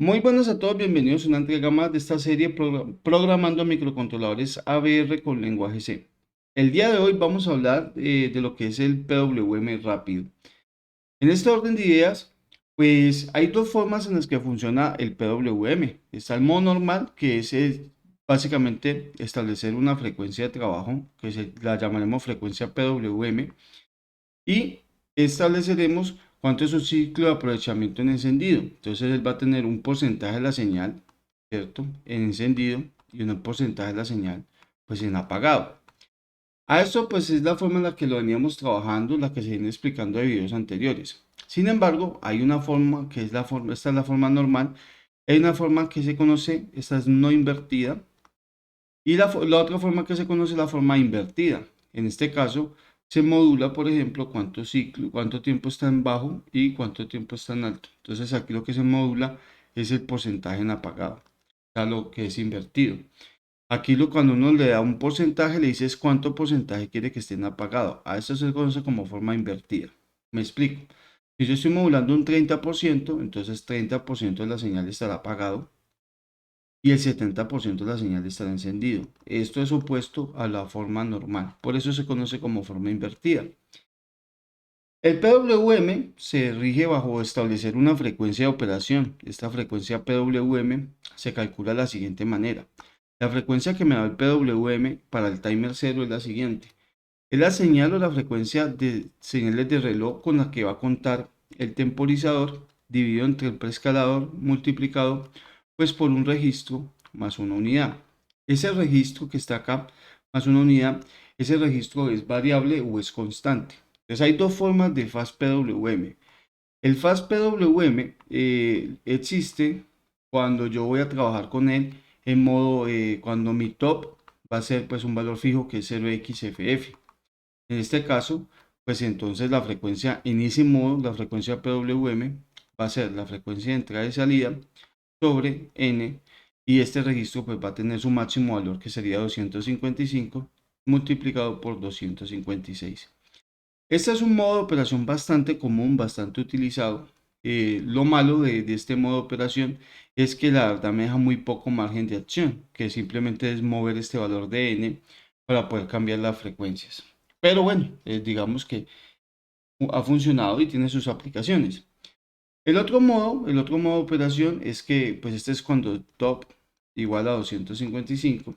Muy buenas a todos, bienvenidos a una entrega más de esta serie Programando Microcontroladores ABR con lenguaje C. El día de hoy vamos a hablar de lo que es el PWM rápido. En este orden de ideas, pues hay dos formas en las que funciona el PWM. Está el modo normal, que es básicamente establecer una frecuencia de trabajo, la llamaremos frecuencia PWM, y estableceremos cuánto es su ciclo de aprovechamiento en encendido. Entonces él va a tener un porcentaje de la señal, ¿cierto? En encendido y un porcentaje de la señal, pues en apagado. A esto pues es la forma en la que lo veníamos trabajando, la que se viene explicando de videos anteriores. Sin embargo, hay una forma que es la forma, esta es la forma normal, hay una forma que se conoce, esta es no invertida, y la otra forma que se conoce es la forma invertida. En este caso, se modula, por ejemplo, cuánto tiempo está en bajo y cuánto tiempo está en alto. Entonces, aquí lo que se modula es el porcentaje en apagado, o sea, lo que es invertido. Aquí cuando uno le da un porcentaje, le dices cuánto porcentaje quiere que esté en apagado. A eso se conoce como forma invertida. Me explico. Si yo estoy modulando un 30%, entonces 30% de la señal estará apagado y el 70% de la señal estará encendido. Esto es opuesto a la forma normal, por eso se conoce como forma invertida. El PWM se rige bajo establecer una frecuencia de operación. Esta frecuencia PWM se calcula de la siguiente manera. La frecuencia que me da el PWM para el timer 0 es la siguiente. Es la señal o la frecuencia de señales de reloj con la que va a contar el temporizador dividido entre el preescalador multiplicado pues por un registro más una unidad. Ese registro que está acá más una unidad, ese registro es variable o es constante. Entonces hay dos formas de fast PWM. El fast PWM existe cuando yo voy a trabajar con él en modo, cuando mi top va a ser pues un valor fijo que es 0xFF. En este caso, pues entonces la frecuencia en ese modo, la frecuencia PWM va a ser la frecuencia de entrada y salida sobre n, y este registro pues va a tener su máximo valor que sería 255 multiplicado por 256. Este es un modo de operación bastante común, bastante utilizado. Lo malo de este modo de operación es que la verdad me deja muy poco margen de acción, que simplemente es mover este valor de n para poder cambiar las frecuencias. Pero bueno, digamos que ha funcionado y tiene sus aplicaciones. El otro modo de operación es que, pues este es cuando top igual a 255.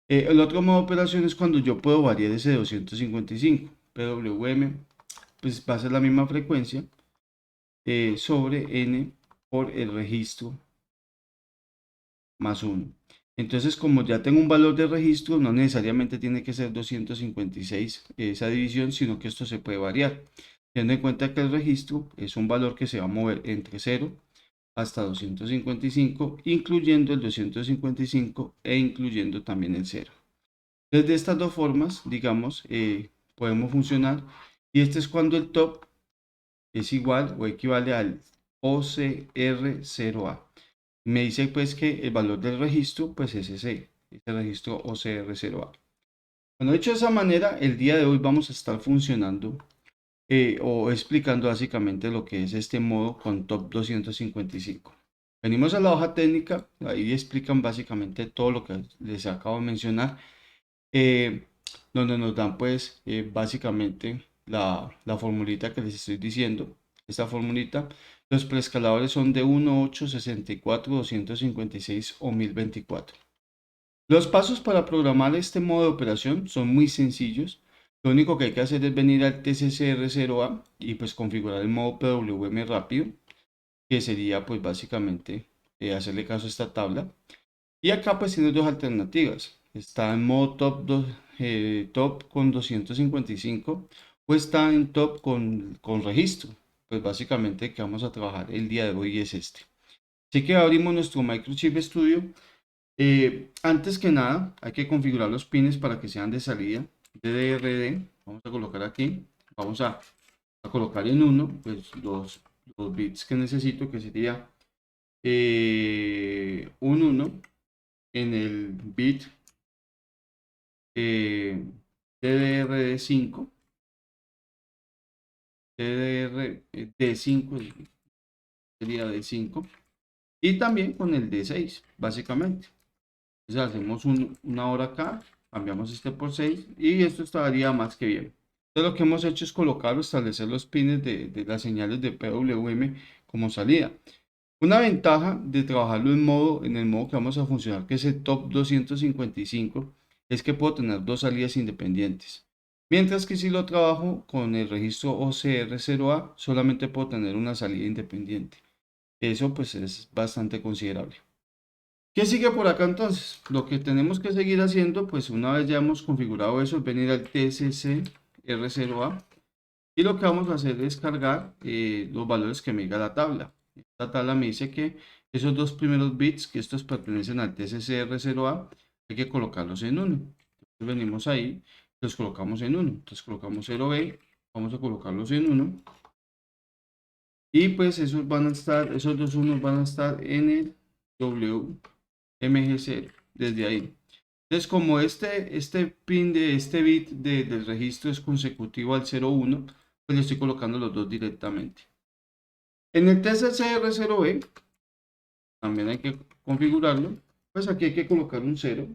El otro modo de operación es cuando yo puedo variar ese 255. PWM, pues va a ser la misma frecuencia sobre n por el registro más 1. Entonces, como ya tengo un valor de registro, no necesariamente tiene que ser 256 esa división, sino que esto se puede variar. Teniendo en cuenta que el registro es un valor que se va a mover entre 0 hasta 255, incluyendo el 255 e incluyendo también el 0. Desde estas dos formas, digamos, podemos funcionar. Y este es cuando el top es igual o equivale al OCR0A. Me dice pues que el valor del registro pues es ese registro OCR0A. Bueno, hecho de esa manera, el día de hoy vamos a estar funcionando o explicando básicamente lo que es este modo con top 255. Venimos a la hoja técnica, ahí explican básicamente todo lo que les acabo de mencionar, eh, donde nos dan pues básicamente la formulita que les estoy diciendo. Esta formulita, los preescaladores son de 1, 8, 64, 256 o 1024. Los pasos para programar este modo de operación son muy sencillos. Lo único que hay que hacer es venir al TCCR0A y pues configurar el modo PWM rápido, que sería pues básicamente hacerle caso a esta tabla. Y acá pues tiene dos alternativas. Está en modo top con 255 o está en top con registro. Pues básicamente que vamos a trabajar el día de hoy es este. Así que abrimos nuestro Microchip Studio. Antes que nada hay que configurar los pines para que sean de salida. DDRD, vamos a colocar aquí. Vamos a colocar en uno pues los bits que necesito, que sería un 1 en el bit DDR5, DDR D5 sería D5, Y también con el D6, básicamente. Entonces hacemos una hora acá, cambiamos este por 6 y esto estaría más que bien. Entonces lo que hemos hecho es colocar o establecer los pines de las señales de PWM como salida. Una ventaja de trabajarlo en el modo que vamos a funcionar, que es el top 255, es que puedo tener dos salidas independientes. Mientras que si lo trabajo con el registro OCR0A, solamente puedo tener una salida independiente. Eso pues es bastante considerable. ¿Qué sigue por acá entonces? Lo que tenemos que seguir haciendo, pues una vez ya hemos configurado eso, es venir al TSC R0A y lo que vamos a hacer es cargar los valores que me diga la tabla. Esta tabla me dice que esos dos primeros bits, que estos pertenecen al TSC R0A, hay que colocarlos en 1. Entonces venimos ahí, los colocamos en 1. Entonces colocamos 0B, vamos a colocarlos en 1. Y pues esos van a estar, esos dos unos van a estar en el WMG0, desde ahí. Entonces, como este pin de este bit del registro es consecutivo al 01, pues le estoy colocando los dos directamente. En el TCCR0B, también hay que configurarlo, pues aquí hay que colocar un 0.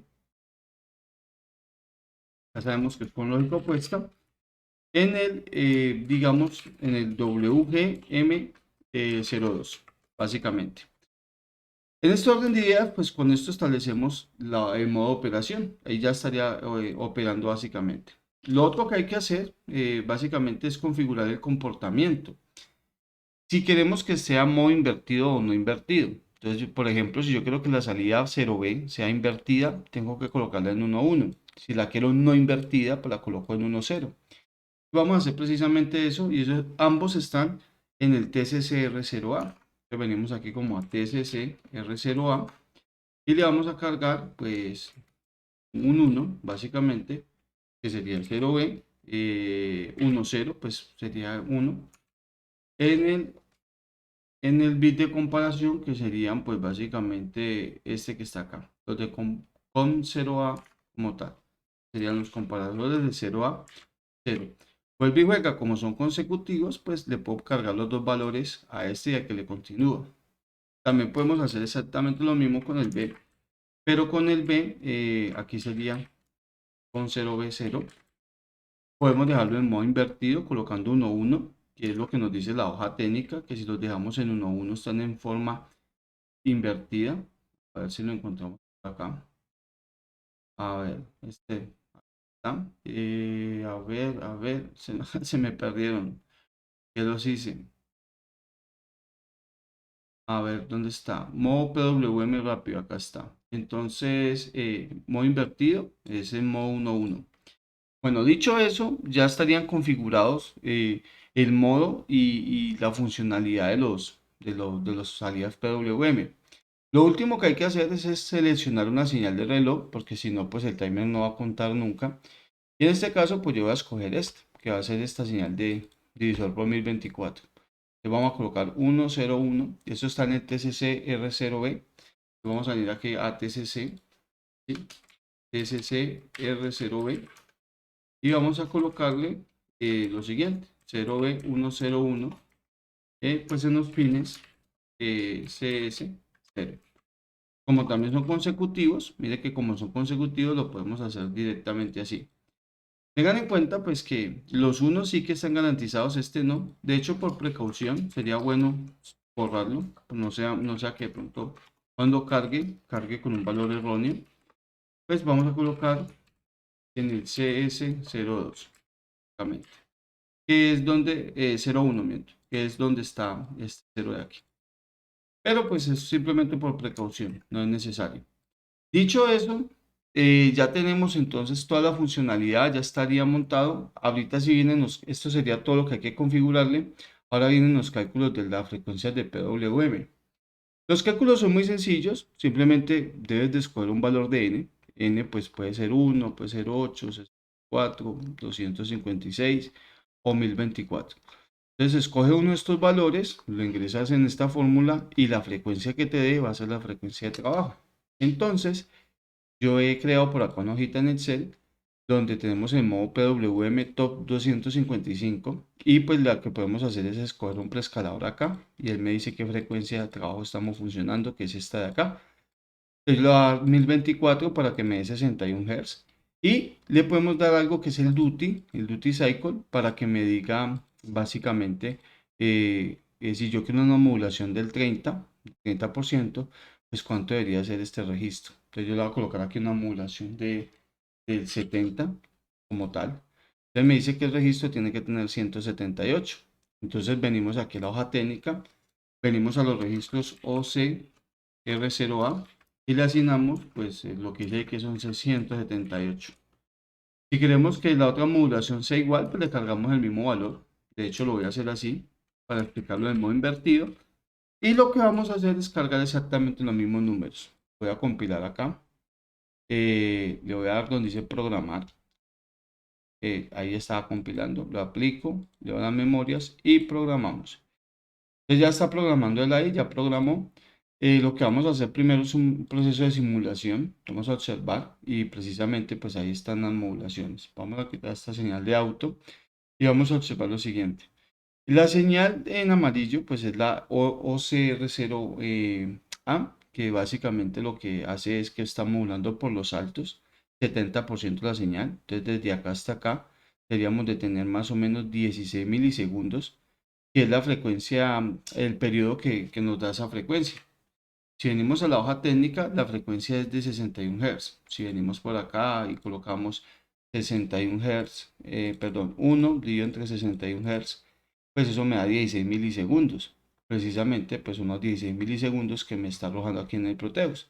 Ya sabemos que es con lógica opuesta. En el, digamos, en el WGM02, básicamente. En este orden de ideas, pues con esto establecemos el modo de operación. Ahí ya estaría operando básicamente. Lo otro que hay que hacer básicamente es configurar el comportamiento. Si queremos que sea modo invertido o no invertido. Entonces, por ejemplo, si yo quiero que la salida 0B sea invertida, tengo que colocarla en 1,1. Si la quiero no invertida, pues la coloco en 1,0. Vamos a hacer precisamente eso y eso, ambos están en el TCCR0A. Venimos aquí como a TCCR0A y le vamos a cargar pues un 1 básicamente, que sería el 0B, 1, 0 pues sería 1 en el bit de comparación, que serían pues básicamente este que está acá, los de con 0A como tal, serían los comparadores de 0A 0. Vuelve y juega, como son consecutivos, pues le puedo cargar los dos valores a este y a que le continúa. También podemos hacer exactamente lo mismo con el B, pero con el B, aquí sería con 0B0. Podemos dejarlo en modo invertido colocando 1,1, que es lo que nos dice la hoja técnica, que si los dejamos en 1,1 están en forma invertida. A ver si lo encontramos acá. A ver, ¿está? A ver, se me perdieron. ¿Qué los hice? A ver, ¿dónde está? Modo PWM rápido, acá está. Entonces, modo invertido es en modo 1,1. Bueno, dicho eso, ya estarían configurados el modo y la funcionalidad de los salidas PWM. Lo último que hay que hacer es seleccionar una señal de reloj, porque si no, pues el timer no va a contar nunca. Y en este caso, pues yo voy a escoger este, que va a ser esta señal de divisor por 1024. Le vamos a colocar 1,01, eso está en el TCC R0B. Vamos a ir aquí a TCC, ¿sí? TCC R0B y vamos a colocarle lo siguiente, 0B101, pues en los pines CS0. Como también son consecutivos, mire que como son consecutivos lo podemos hacer directamente así. Tengan en cuenta pues que los unos sí que están garantizados, este no. De hecho, por precaución sería bueno borrarlo, no sea que de pronto cuando cargue con un valor erróneo. Pues vamos a colocar en el CS02, básicamente, que es donde 01, miento, que es donde está este 0 de aquí. Pero pues es simplemente por precaución, no es necesario. Dicho eso, ya tenemos entonces toda la funcionalidad, ya estaría montado. Ahorita si vienen esto sería todo lo que hay que configurarle. Ahora vienen los cálculos de las frecuencias de PWM. Los cálculos son muy sencillos, simplemente debes de escoger un valor de n. N pues puede ser 1, puede ser 8, 64, 256 o 1024. Entonces escoge uno de estos valores, lo ingresas en esta fórmula y la frecuencia que te dé va a ser la frecuencia de trabajo. Entonces, yo he creado por acá una hojita en Excel donde tenemos el modo PWM Top 255 y pues la que podemos hacer es escoger un preescalador acá y él me dice qué frecuencia de trabajo estamos funcionando, que es esta de acá. Entonces le voy a dar 1024 para que me dé 61 Hz y le podemos dar algo que es el Duty Cycle, para que me diga básicamente si yo quiero una modulación del 30%, pues cuánto debería ser este registro. Entonces yo le voy a colocar aquí una modulación del 70 como tal. Entonces me dice que el registro tiene que tener 178. Entonces venimos aquí a la hoja técnica, venimos a los registros OC R0A y le asignamos pues lo que dice que son 678. Si queremos que la otra modulación sea igual, pues le cargamos el mismo valor. De hecho lo voy a hacer así para explicarlo en modo invertido. Y lo que vamos a hacer es cargar exactamente los mismos números. Voy a compilar acá. Le voy a dar donde dice programar. Ahí estaba compilando. Lo aplico, le doy a las memorias y programamos. Entonces ya está programando él ahí, ya programó. Lo que vamos a hacer primero es un proceso de simulación. Vamos a observar y precisamente pues ahí están las modulaciones. Vamos a quitar esta señal de auto y vamos a observar lo siguiente. La señal en amarillo pues es la OCR0A, que básicamente lo que hace es que está modulando por los altos 70% la señal. Entonces desde acá hasta acá deberíamos de tener más o menos 16 milisegundos, que es la frecuencia, el periodo que nos da esa frecuencia. Si venimos a la hoja técnica, la frecuencia es de 61 Hz. Si venimos por acá y colocamos 61 Hz, perdón, 1 dividido entre 61 Hz, pues eso me da 16 milisegundos. Precisamente, pues unos 16 milisegundos que me está arrojando aquí en el Proteus.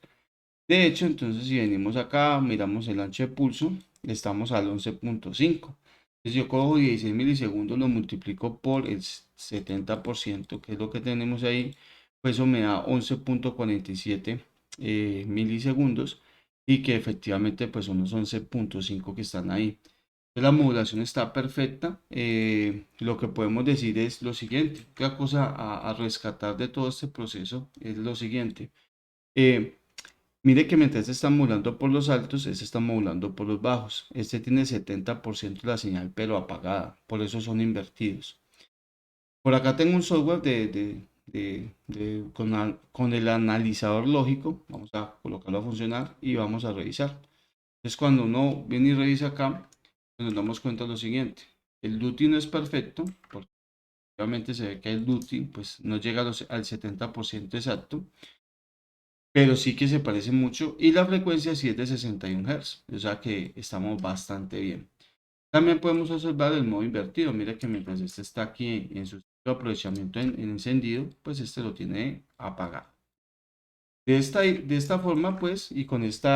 De hecho, entonces si venimos acá, miramos el ancho de pulso, estamos al 11.5. Entonces yo cojo 16 milisegundos, lo multiplico por el 70%, que es lo que tenemos ahí, pues eso me da 11.47 milisegundos, y que efectivamente pues son los 11.5 que están ahí. Entonces, la modulación está perfecta. Lo que podemos decir es lo siguiente. Otra cosa a rescatar de todo este proceso es lo siguiente. Eh, Mire que mientras este está modulando por los altos, este está modulando por los bajos. Este tiene 70% de la señal, pero apagada. Por eso son invertidos. Por acá tengo un software con el analizador lógico. Vamos a colocarlo a funcionar y vamos a revisar. Entonces, cuando uno viene y revisa acá, pues nos damos cuenta de lo siguiente. El duty no es perfecto, porque obviamente se ve que el duty pues, no llega al 70% exacto, pero sí que se parece mucho y la frecuencia sí es de 61 Hz, o sea que estamos bastante bien. También podemos observar el modo invertido. Mira que mientras este está aquí en su aprovechamiento en encendido, pues este lo tiene apagado. De esta forma, pues, y con este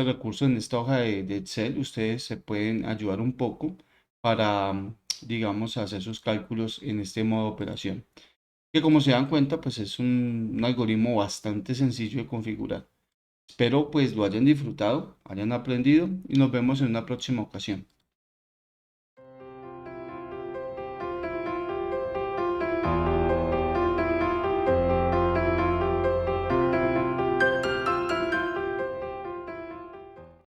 recurso en esta hoja de Excel, ustedes se pueden ayudar un poco para, digamos, hacer sus cálculos en este modo de operación, que como se dan cuenta, pues es un algoritmo bastante sencillo de configurar. Espero pues lo hayan disfrutado, hayan aprendido y nos vemos en una próxima ocasión.